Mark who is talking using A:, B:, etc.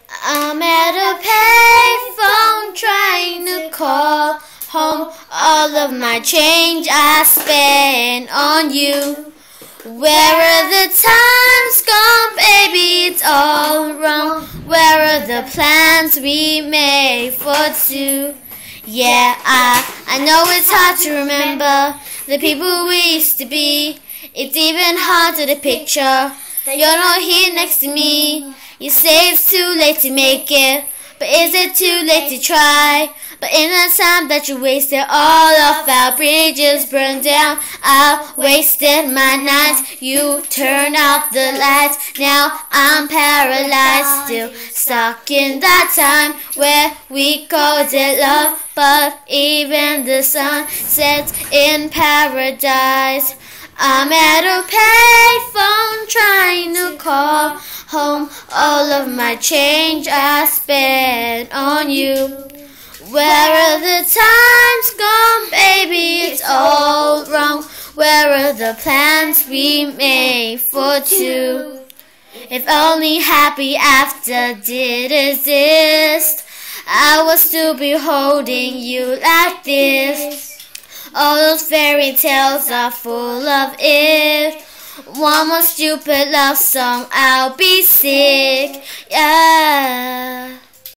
A: I'm at a payphone trying to call home all of my change I spent on you. Where are the times gone, baby? It's all wrong. Where are the plans we made for two? Yeah, I know it's hard to remember the people we used to be. It's even harder to picture you're not here next to me. You say it's too late to make it, but is it too late to try? But in the time that you wasted, all of our bridges burned down. I wasted my nights, you turned out the lights. Now I'm paralyzed, still stuck in that time where we called it love. But even the sun sets in paradise. I'm at a payphone trying to call home all of my change I spent on you. Where are the times gone, baby? It's all wrong. Where are the plans we made for two? If only happy after did exist, I would still be holding you like this. All those fairy tales are full of if. One more stupid love song, I'll be sick, yeah.